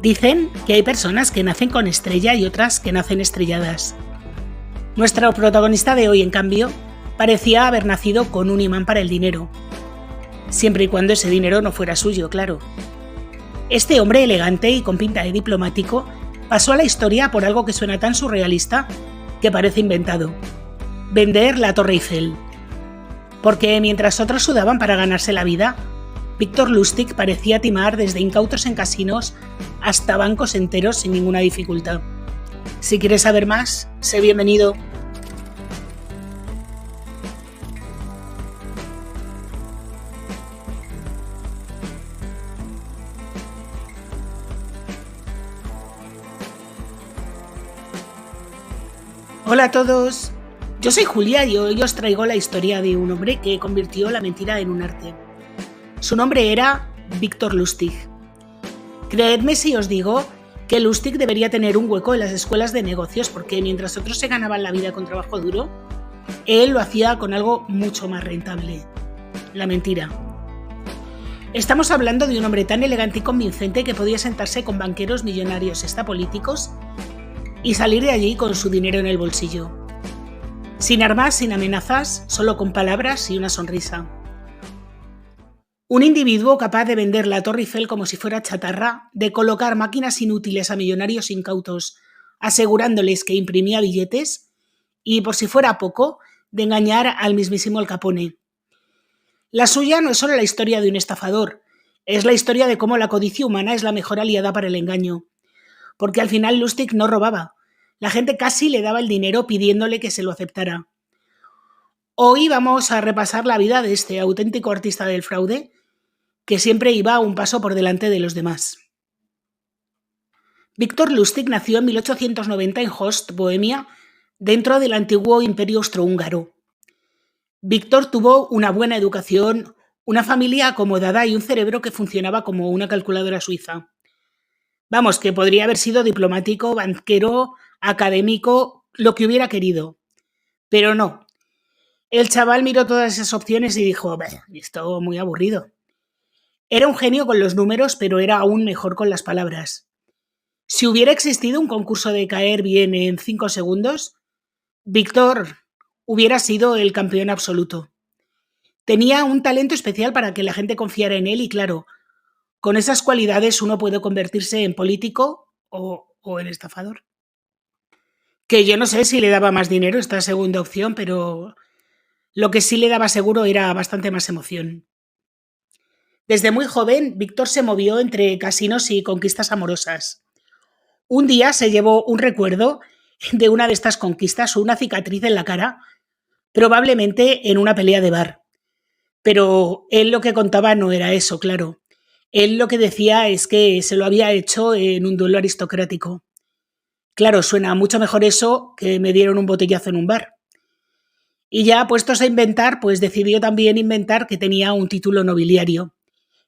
Dicen que hay personas que nacen con estrella y otras que nacen estrelladas. Nuestro protagonista de hoy, en cambio, parecía haber nacido con un imán para el dinero. Siempre y cuando ese dinero no fuera suyo, claro. Este hombre elegante y con pinta de diplomático pasó a la historia por algo que suena tan surrealista que parece inventado: vender la Torre Eiffel. Porque mientras otros sudaban para ganarse la vida, Victor Lustig parecía timar desde incautos en casinos hasta bancos enteros sin ninguna dificultad. Si quieres saber más, sé bienvenido. Hola a todos, yo soy Julia y hoy os traigo la historia de un hombre que convirtió la mentira en un arte. Su nombre era Victor Lustig. Creedme si os digo que Lustig debería tener un hueco en las escuelas de negocios, porque mientras otros se ganaban la vida con trabajo duro, él lo hacía con algo mucho más rentable: la mentira. Estamos hablando de un hombre tan elegante y convincente que podía sentarse con banqueros, millonarios, hasta políticos, y salir de allí con su dinero en el bolsillo. Sin armas, sin amenazas, solo con palabras y una sonrisa. Un individuo capaz de vender la Torre Eiffel como si fuera chatarra, de colocar máquinas inútiles a millonarios incautos, asegurándoles que imprimía billetes, y por si fuera poco, de engañar al mismísimo Al Capone. La suya no es solo la historia de un estafador, es la historia de cómo la codicia humana es la mejor aliada para el engaño. Porque al final Lustig no robaba. La gente casi le daba el dinero pidiéndole que se lo aceptara. Hoy vamos a repasar la vida de este auténtico artista del fraude, que siempre iba un paso por delante de los demás. Victor Lustig nació en 1890 en Hóst, Bohemia, dentro del antiguo Imperio Austrohúngaro. Víctor tuvo una buena educación, una familia acomodada y un cerebro que funcionaba como una calculadora suiza. Vamos, que podría haber sido diplomático, banquero, académico, lo que hubiera querido. Pero no. El chaval miró todas esas opciones y dijo: esto muy aburrido. Era un genio con los números, pero era aún mejor con las palabras. Si hubiera existido un concurso de caer bien en 5 segundos, Víctor hubiera sido el campeón absoluto. Tenía un talento especial para que la gente confiara en él y, claro, con esas cualidades uno puede convertirse en político o en estafador. Que yo no sé si le daba más dinero esta segunda opción, pero lo que sí le daba seguro era bastante más emoción. Desde muy joven, Víctor se movió entre casinos y conquistas amorosas. Un día se llevó un recuerdo de una de estas conquistas, una cicatriz en la cara, probablemente en una pelea de bar. Pero él lo que contaba no era eso, claro. Él lo que decía es que se lo había hecho en un duelo aristocrático. Claro, suena mucho mejor eso que me dieron un botellazo en un bar. Y ya puestos a inventar, pues decidió también inventar que tenía un título nobiliario.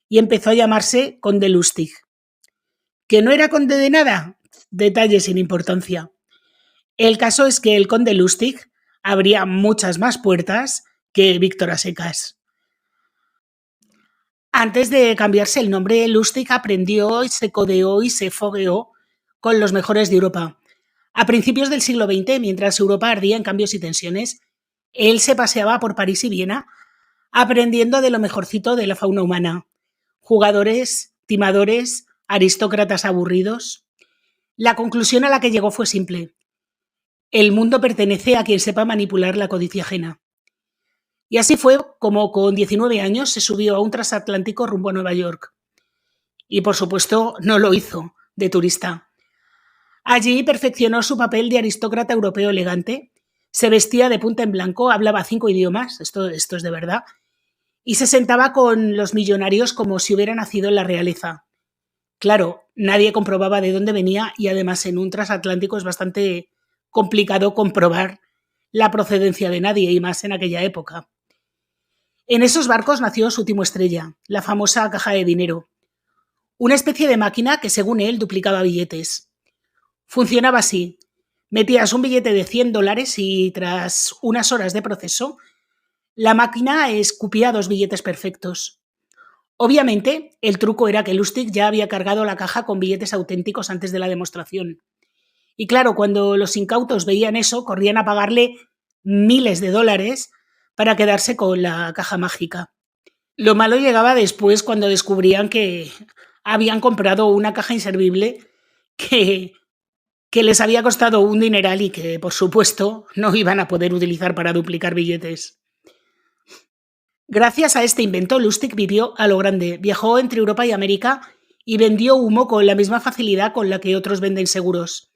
Y empezó a llamarse Conde Lustig. ¿Que no era conde de nada? Detalle sin importancia. El caso es que el conde Lustig abría muchas más puertas que Víctor a secas. Antes de cambiarse el nombre, Lustig aprendió, se codeó y se fogueó con los mejores de Europa. A principios del siglo XX, mientras Europa ardía en cambios y tensiones, él se paseaba por París y Viena aprendiendo de lo mejorcito de la fauna humana. Jugadores, timadores, aristócratas aburridos. La conclusión a la que llegó fue simple: el mundo pertenece a quien sepa manipular la codicia ajena. Y así fue como con 19 años se subió a un transatlántico rumbo a Nueva York. Y por supuesto no lo hizo de turista. Allí perfeccionó su papel de aristócrata europeo elegante, se vestía de punta en blanco, hablaba 5 idiomas, esto es de verdad, y se sentaba con los millonarios como si hubiera nacido en la realeza. Claro, nadie comprobaba de dónde venía y además en un transatlántico es bastante complicado comprobar la procedencia de nadie, y más en aquella época. En esos barcos nació su timo estrella, la famosa caja de dinero, una especie de máquina que, según él, duplicaba billetes. Funcionaba así: metías un billete de $100 y tras unas horas de proceso, la máquina escupía 2 billetes perfectos. Obviamente, el truco era que Lustig ya había cargado la caja con billetes auténticos antes de la demostración. Y claro, cuando los incautos veían eso, corrían a pagarle miles de dólares para quedarse con la caja mágica. Lo malo llegaba después cuando descubrían que habían comprado una caja inservible que, que les había costado un dineral y que, por supuesto, no iban a poder utilizar para duplicar billetes. Gracias a este invento, Lustig vivió a lo grande, viajó entre Europa y América y vendió humo con la misma facilidad con la que otros venden seguros.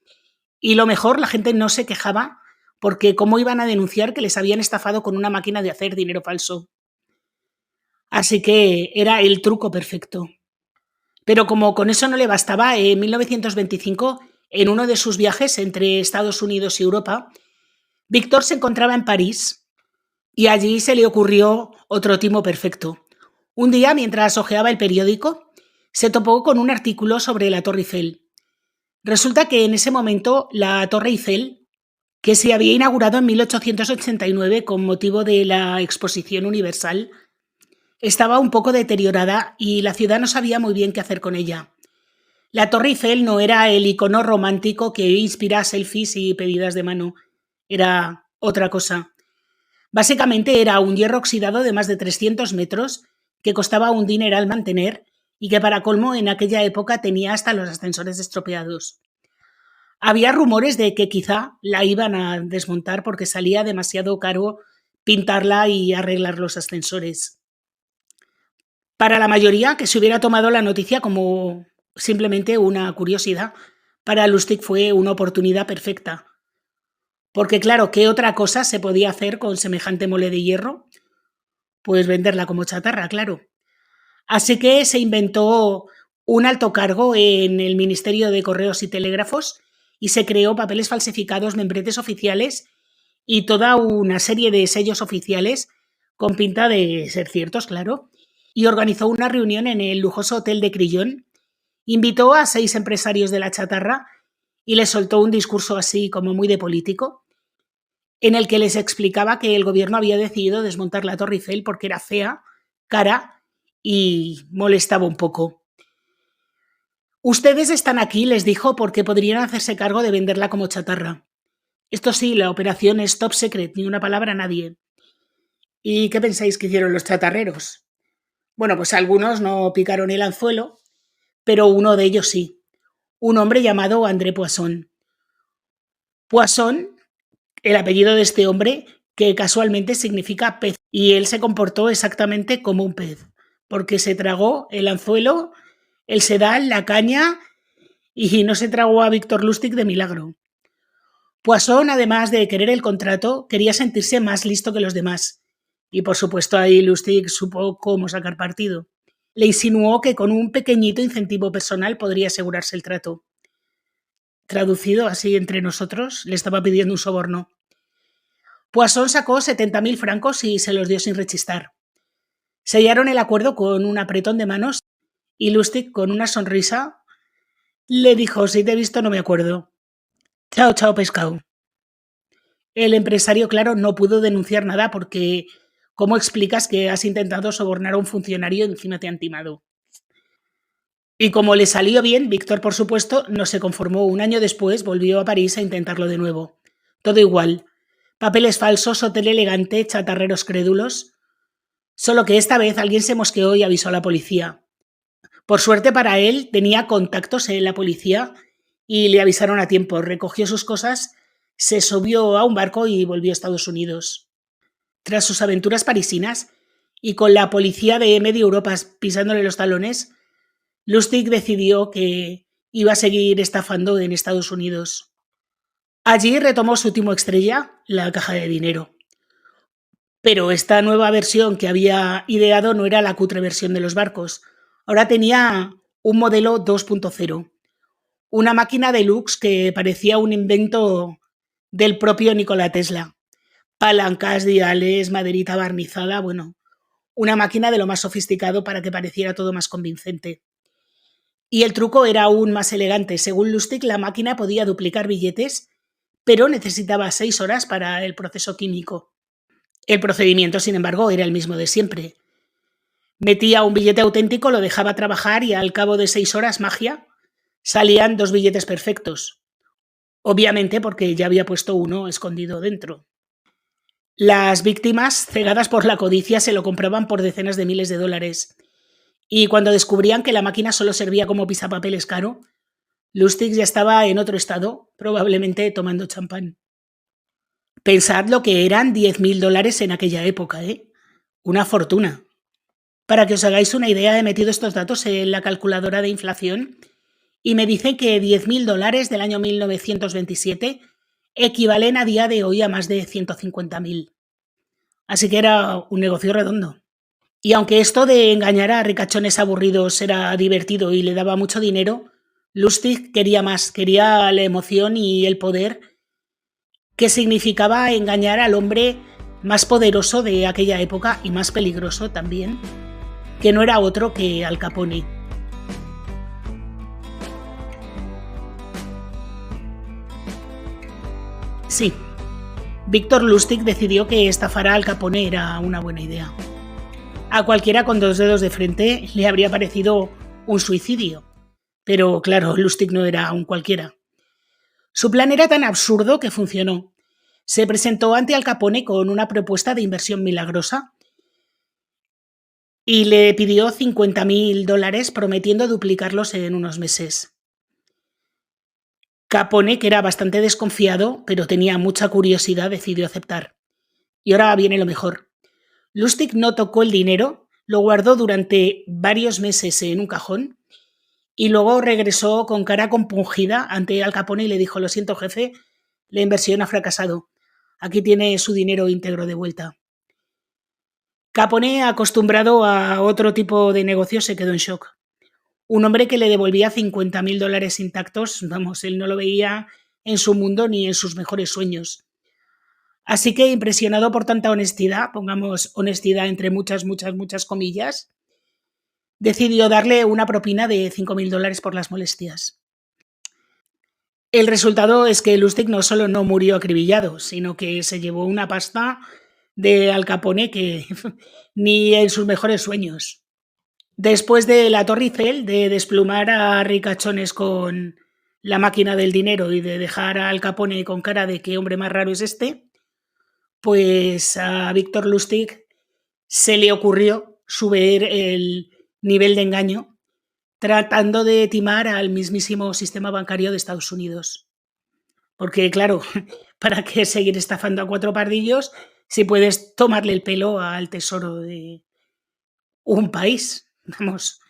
Y lo mejor, la gente no se quejaba porque cómo iban a denunciar que les habían estafado con una máquina de hacer dinero falso. Así que era el truco perfecto. Pero como con eso no le bastaba, en 1925, en uno de sus viajes entre Estados Unidos y Europa, Víctor se encontraba en París y allí se le ocurrió otro timo perfecto. Un día, mientras hojeaba el periódico, se topó con un artículo sobre la Torre Eiffel. Resulta que en ese momento la Torre Eiffel, que se había inaugurado en 1889 con motivo de la Exposición Universal, estaba un poco deteriorada y la ciudad no sabía muy bien qué hacer con ella. La Torre Eiffel no era el icono romántico que inspira selfies y pedidas de mano, era otra cosa. Básicamente era un hierro oxidado de más de 300 metros que costaba un dineral mantener y que para colmo en aquella época tenía hasta los ascensores estropeados. Había rumores de que quizá la iban a desmontar porque salía demasiado caro pintarla y arreglar los ascensores. Para la mayoría, que se hubiera tomado la noticia como simplemente una curiosidad, para Lustig fue una oportunidad perfecta. Porque claro, ¿qué otra cosa se podía hacer con semejante mole de hierro? Pues venderla como chatarra, claro. Así que se inventó un alto cargo en el Ministerio de Correos y Telégrafos y se creó papeles falsificados, membretes oficiales y toda una serie de sellos oficiales con pinta de ser ciertos, claro, y organizó una reunión en el lujoso hotel de Crillon. Invitó a 6 empresarios de la chatarra y les soltó un discurso así como muy de político, en el que les explicaba que el gobierno había decidido desmontar la Torre Eiffel porque era fea, cara y molestaba un poco. Ustedes están aquí, les dijo, porque podrían hacerse cargo de venderla como chatarra. Esto sí, la operación es top secret, ni una palabra a nadie. ¿Y qué pensáis que hicieron los chatarreros? Bueno, pues algunos no picaron el anzuelo, pero uno de ellos sí. Un hombre llamado André Poisson. Poisson, el apellido de este hombre, que casualmente significa pez, y él se comportó exactamente como un pez, porque se tragó el anzuelo, el sedal, la caña y no se tragó a Víctor Lustig de milagro. Poisson, además de querer el contrato, quería sentirse más listo que los demás. Y por supuesto ahí Lustig supo cómo sacar partido. Le insinuó que con un pequeñito incentivo personal podría asegurarse el trato. Traducido así entre nosotros, le estaba pidiendo un soborno. Poisson sacó 70.000 francos y se los dio sin rechistar. Sellaron el acuerdo con un apretón de manos y Lustig, con una sonrisa, le dijo: si te he visto no me acuerdo. Chao, chao, pescado. El empresario, claro, no pudo denunciar nada porque ¿cómo explicas que has intentado sobornar a un funcionario y encima te han timado? Y como le salió bien, Víctor, por supuesto, no se conformó. Un año después volvió a París a intentarlo de nuevo. Todo igual. Papeles falsos, hotel elegante, chatarreros crédulos. Solo que esta vez alguien se mosqueó y avisó a la policía. Por suerte para él, tenía contactos en la policía y le avisaron a tiempo. Recogió sus cosas, se subió a un barco y volvió a Estados Unidos. Tras sus aventuras parisinas y con la policía de medio Europa pisándole los talones, Lustig decidió que iba a seguir estafando en Estados Unidos. Allí retomó su timo estrella, la caja de dinero. Pero esta nueva versión que había ideado no era la cutre versión de los barcos. Ahora tenía un modelo 2.0, una máquina deluxe que parecía un invento del propio Nikola Tesla. Palancas, diales, maderita barnizada, bueno, una máquina de lo más sofisticado para que pareciera todo más convincente. Y el truco era aún más elegante. Según Lustig, la máquina podía duplicar billetes, pero necesitaba 6 horas para el proceso químico. El procedimiento, sin embargo, era el mismo de siempre. Metía un billete auténtico, lo dejaba trabajar y al cabo de 6 horas, magia, salían 2 billetes perfectos. Obviamente porque ya había puesto uno escondido dentro. Las víctimas, cegadas por la codicia, se lo compraban por decenas de miles de dólares. Y cuando descubrían que la máquina solo servía como pisapapeles caro, Lustig ya estaba en otro estado, probablemente tomando champán. Pensad lo que eran 10.000 dólares en aquella época, ¿eh? Una fortuna. Para que os hagáis una idea, he metido estos datos en la calculadora de inflación y me dicen que 10.000 dólares del año 1927 equivalen a día de hoy a más de 150.000. Así que era un negocio redondo. Y aunque esto de engañar a ricachones aburridos era divertido y le daba mucho dinero, Lustig quería más, quería la emoción y el poder que significaba engañar al hombre más poderoso de aquella época y más peligroso también, que no era otro que Al Capone. Sí, Víctor Lustig decidió que estafar a Al Capone era una buena idea. A cualquiera con 2 dedos de frente le habría parecido un suicidio, pero claro, Lustig no era un cualquiera. Su plan era tan absurdo que funcionó. Se presentó ante Al Capone con una propuesta de inversión milagrosa y le pidió 50.000 dólares prometiendo duplicarlos en unos meses. Capone, que era bastante desconfiado, pero tenía mucha curiosidad, decidió aceptar. Y ahora viene lo mejor. Lustig no tocó el dinero, lo guardó durante varios meses en un cajón y luego regresó con cara compungida ante Al Capone y le dijo: lo siento, jefe, la inversión ha fracasado. Aquí tiene su dinero íntegro de vuelta. Capone, acostumbrado a otro tipo de negocios, se quedó en shock. Un hombre que le devolvía 50.000 dólares intactos, vamos, él no lo veía en su mundo ni en sus mejores sueños. Así que, impresionado por tanta honestidad, pongamos honestidad entre muchas, muchas, muchas comillas, decidió darle una propina de 5.000 dólares por las molestias. El resultado es que Lustig no solo no murió acribillado, sino que se llevó una pasta de Al Capone que ni en sus mejores sueños. Después de la Torre Eiffel, de desplumar a ricachones con la máquina del dinero y de dejar a Al Capone con cara de qué hombre más raro es este, pues a Víctor Lustig se le ocurrió subir el nivel de engaño tratando de timar al mismísimo sistema bancario de Estados Unidos. Porque, claro, ¿para qué seguir estafando a 4 pardillos si puedes tomarle el pelo al tesoro de un país? Vamos.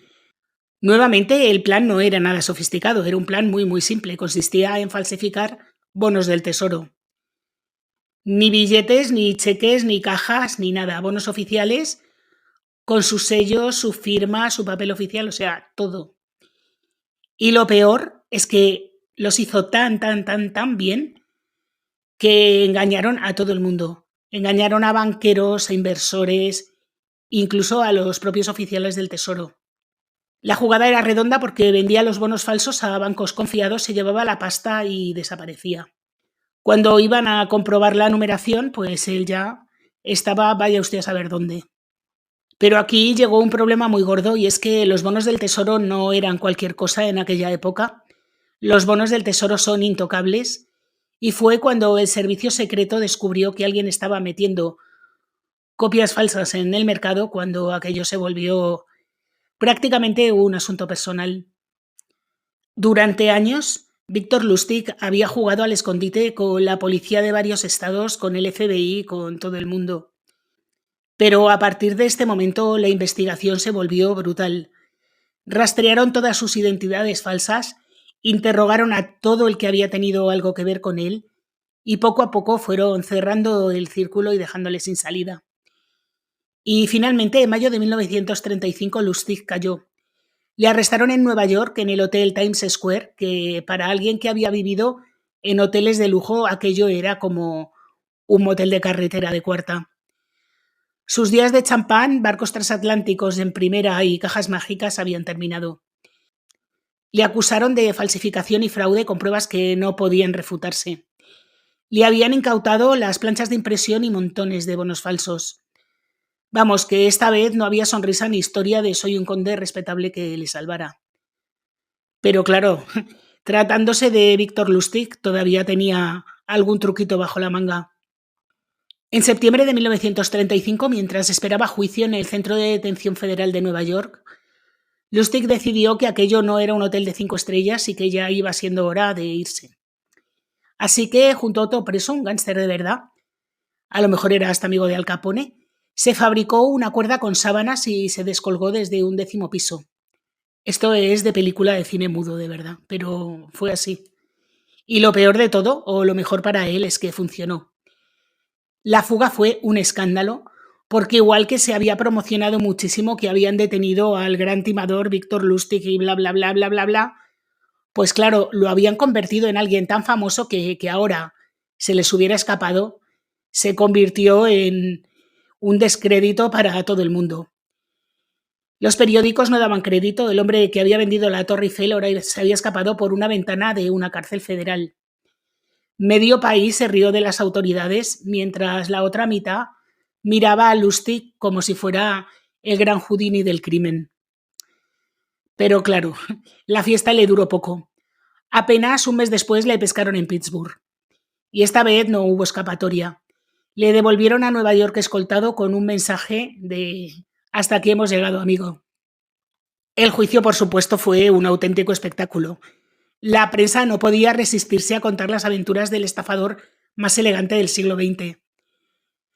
Nuevamente, el plan no era nada sofisticado, era un plan muy, muy simple. Consistía en falsificar bonos del tesoro. Ni billetes, ni cheques, ni cajas, ni nada. Bonos oficiales con su sello, su firma, su papel oficial, o sea, todo. Y lo peor es que los hizo tan, tan, tan, tan bien que engañaron a todo el mundo. Engañaron a banqueros, a inversores, incluso a los propios oficiales del tesoro. La jugada era redonda porque vendía los bonos falsos a bancos confiados, se llevaba la pasta y desaparecía. Cuando iban a comprobar la numeración, pues él ya estaba, vaya usted a saber dónde. Pero aquí llegó un problema muy gordo y es que los bonos del tesoro no eran cualquier cosa en aquella época. Los bonos del tesoro son intocables y fue cuando el servicio secreto descubrió que alguien estaba metiendo copias falsas en el mercado cuando aquello se volvió prácticamente un asunto personal. Durante años, Víctor Lustig había jugado al escondite con la policía de varios estados, con el FBI, con todo el mundo. Pero a partir de este momento la investigación se volvió brutal. Rastrearon todas sus identidades falsas, interrogaron a todo el que había tenido algo que ver con él y poco a poco fueron cerrando el círculo y dejándole sin salida. Y finalmente, en mayo de 1935, Lustig cayó. Le arrestaron en Nueva York, en el hotel Times Square, que para alguien que había vivido en hoteles de lujo, aquello era como un motel de carretera de cuarta. Sus días de champán, barcos transatlánticos en primera y cajas mágicas habían terminado. Le acusaron de falsificación y fraude con pruebas que no podían refutarse. Le habían incautado las planchas de impresión y montones de bonos falsos. Vamos, que esta vez no había sonrisa ni historia de soy un conde respetable que le salvara. Pero claro, tratándose de Víctor Lustig, todavía tenía algún truquito bajo la manga. En septiembre de 1935, mientras esperaba juicio en el Centro de Detención Federal de Nueva York, Lustig decidió que aquello no era un hotel de 5 estrellas y que ya iba siendo hora de irse. Así que, junto a otro preso, un gángster de verdad, a lo mejor era hasta amigo de Al Capone, se fabricó una cuerda con sábanas y se descolgó desde un 10º piso. Esto es de película de cine mudo, de verdad, pero fue así. Y lo peor de todo, o lo mejor para él, es que funcionó. La fuga fue un escándalo, porque igual que se había promocionado muchísimo que habían detenido al gran timador Víctor Lustig y bla, bla, bla, bla, bla, bla, pues claro, lo habían convertido en alguien tan famoso que ahora se les hubiera escapado, se convirtió en un descrédito para todo el mundo. Los periódicos no daban crédito, el hombre que había vendido la Torre Eiffel ahora se había escapado por una ventana de una cárcel federal. Medio país se rió de las autoridades, mientras la otra mitad miraba a Lustig como si fuera el gran Houdini del crimen. Pero claro, la fiesta le duró poco. Apenas un mes después le pescaron en Pittsburgh. Y esta vez no hubo escapatoria. Le devolvieron a Nueva York escoltado con un mensaje de «Hasta aquí hemos llegado, amigo». El juicio, por supuesto, fue un auténtico espectáculo. La prensa no podía resistirse a contar las aventuras del estafador más elegante del siglo XX.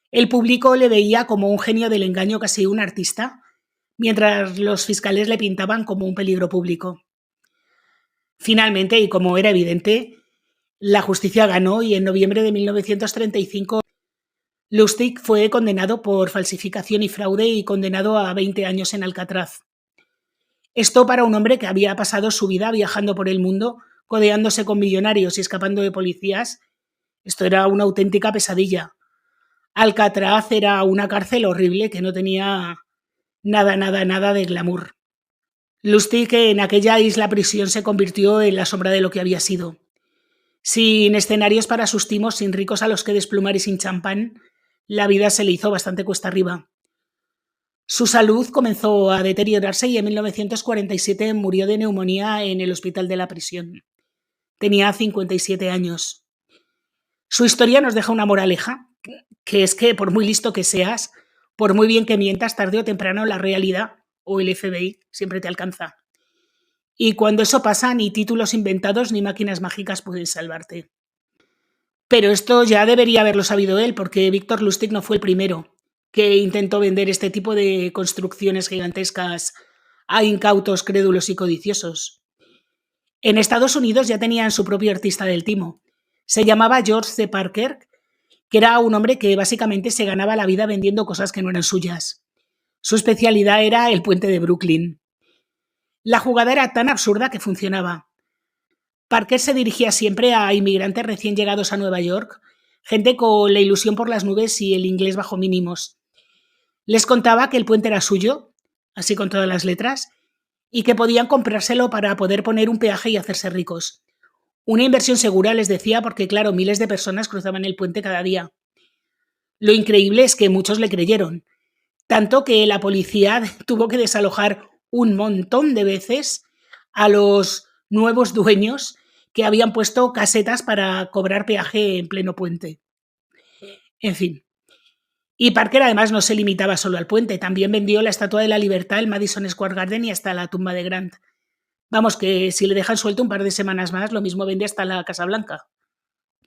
El público le veía como un genio del engaño, casi un artista, mientras los fiscales le pintaban como un peligro público. Finalmente, y como era evidente, la justicia ganó y en noviembre de 1935 Lustig fue condenado por falsificación y fraude y condenado a 20 años en Alcatraz. Esto para un hombre que había pasado su vida viajando por el mundo, codeándose con millonarios y escapando de policías, esto era una auténtica pesadilla. Alcatraz era una cárcel horrible que no tenía nada de glamour. Lustig en aquella isla prisión se convirtió en la sombra de lo que había sido. Sin escenarios para sus timos, sin ricos a los que desplumar y sin champán, la vida se le hizo bastante cuesta arriba. Su salud comenzó a deteriorarse y en 1947 murió de neumonía en el hospital de la prisión. Tenía 57 años. Su historia nos deja una moraleja, que es que por muy listo que seas, por muy bien que mientas, tarde o temprano la realidad o el FBI siempre te alcanza. Y cuando eso pasa, ni títulos inventados ni máquinas mágicas pueden salvarte. Pero esto ya debería haberlo sabido él, porque Víctor Lustig no fue el primero que intentó vender este tipo de construcciones gigantescas a incautos, crédulos y codiciosos. En Estados Unidos ya tenían su propio artista del timo. Se llamaba George C. Parker, que era un hombre que básicamente se ganaba la vida vendiendo cosas que no eran suyas. Su especialidad era el puente de Brooklyn. La jugada era tan absurda que funcionaba. Parker se dirigía siempre a inmigrantes recién llegados a Nueva York, gente con la ilusión por las nubes y el inglés bajo mínimos. Les contaba que el puente era suyo, así con todas las letras, y que podían comprárselo para poder poner un peaje y hacerse ricos. Una inversión segura, les decía, porque claro, miles de personas cruzaban el puente cada día. Lo increíble es que muchos le creyeron, tanto que la policía tuvo que desalojar un montón de veces a los nuevos dueños que habían puesto casetas para cobrar peaje en pleno puente. En fin. Y Parker además no se limitaba solo al puente, también vendió la Estatua de la Libertad, el Madison Square Garden y hasta la tumba de Grant. Vamos, que si le dejan suelto un par de semanas más, lo mismo vende hasta la Casa Blanca.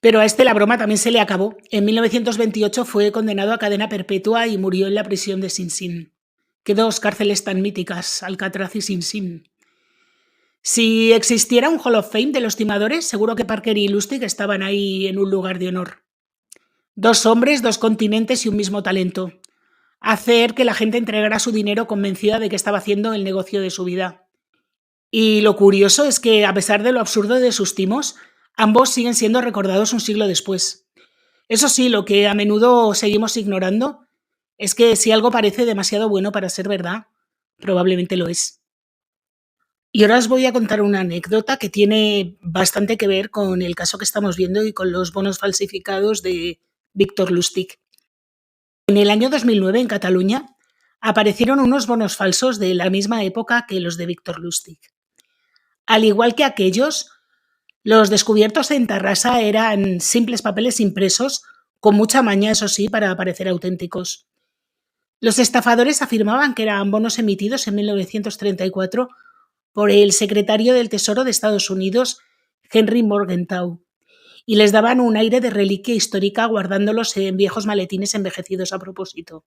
Pero a este la broma también se le acabó. En 1928 fue condenado a cadena perpetua y murió en la prisión de Sing Sing. Qué dos cárceles tan míticas, Alcatraz y Sing Sing. Si existiera un Hall of Fame de los timadores, seguro que Parker y Lustig estaban ahí en un lugar de honor. 2 hombres, 2 continentes y un mismo talento. Hacer que la gente entregara su dinero convencida de que estaba haciendo el negocio de su vida. Y lo curioso es que, a pesar de lo absurdo de sus timos, ambos siguen siendo recordados un siglo después. Eso sí, lo que a menudo seguimos ignorando es que si algo parece demasiado bueno para ser verdad, probablemente lo es. Y ahora os voy a contar una anécdota que tiene bastante que ver con el caso que estamos viendo y con los bonos falsificados de Víctor Lustig. En el año 2009, en Cataluña, aparecieron unos bonos falsos de la misma época que los de Victor Lustig. Al igual que aquellos, los descubiertos en Tarrasa eran simples papeles impresos, con mucha maña, eso sí, para parecer auténticos. Los estafadores afirmaban que eran bonos emitidos en 1934 por el secretario del Tesoro de Estados Unidos, Henry Morgenthau, y les daban un aire de reliquia histórica guardándolos en viejos maletines envejecidos a propósito.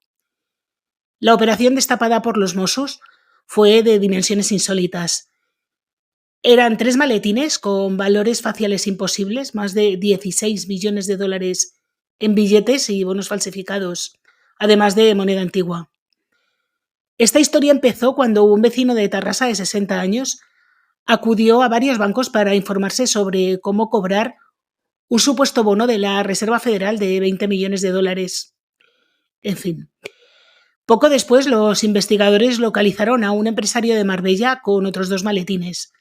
La operación destapada por los Mossos fue de dimensiones insólitas. Eran 3 maletines con valores faciales imposibles, más de 16 millones de dólares en billetes y bonos falsificados, además de moneda antigua. Esta historia empezó cuando un vecino de Tarrasa de 60 años acudió a varios bancos para informarse sobre cómo cobrar un supuesto bono de la Reserva Federal de 20 millones de dólares. En fin. Poco después, los investigadores localizaron a un empresario de Marbella con otros 2 maletines,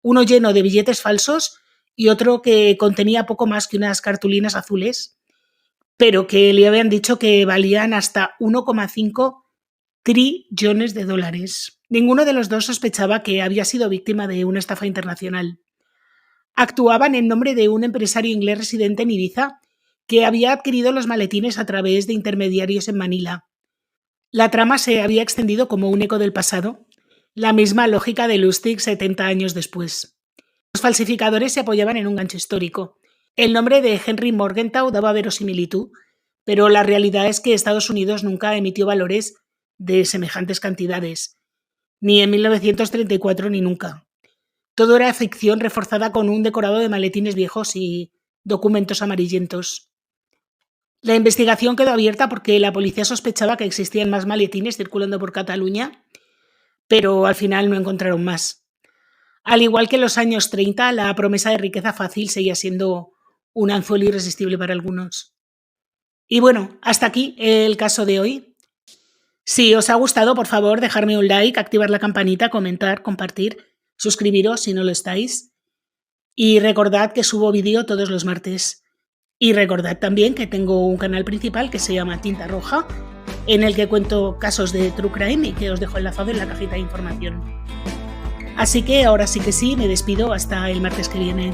uno lleno de billetes falsos y otro que contenía poco más que unas cartulinas azules, pero que le habían dicho que valían hasta 1,5 trillones de dólares. Ninguno de los dos sospechaba que había sido víctima de una estafa internacional. Actuaban en nombre de un empresario inglés residente en Ibiza que había adquirido los maletines a través de intermediarios en Manila. La trama se había extendido como un eco del pasado, la misma lógica de Lustig 70 años después. Los falsificadores se apoyaban en un gancho histórico. El nombre de Henry Morgenthau daba verosimilitud, pero la realidad es que Estados Unidos nunca emitió valores de semejantes cantidades, ni en 1934 ni nunca. Todo era ficción reforzada con un decorado de maletines viejos y documentos amarillentos. La investigación quedó abierta porque la policía sospechaba que existían más maletines circulando por Cataluña, pero al final no encontraron más. Al igual que en los años 30, la promesa de riqueza fácil seguía siendo un anzuelo irresistible para algunos. Y bueno, hasta aquí el caso de hoy. Si os ha gustado, por favor, dejarme un like, activar la campanita, comentar, compartir, suscribiros si no lo estáis. Y recordad que subo vídeo todos los martes. Y recordad también que tengo un canal principal que se llama Tinta Roja, en el que cuento casos de True Crime y que os dejo enlazado en la cajita de información. Así que ahora sí que sí, me despido hasta el martes que viene.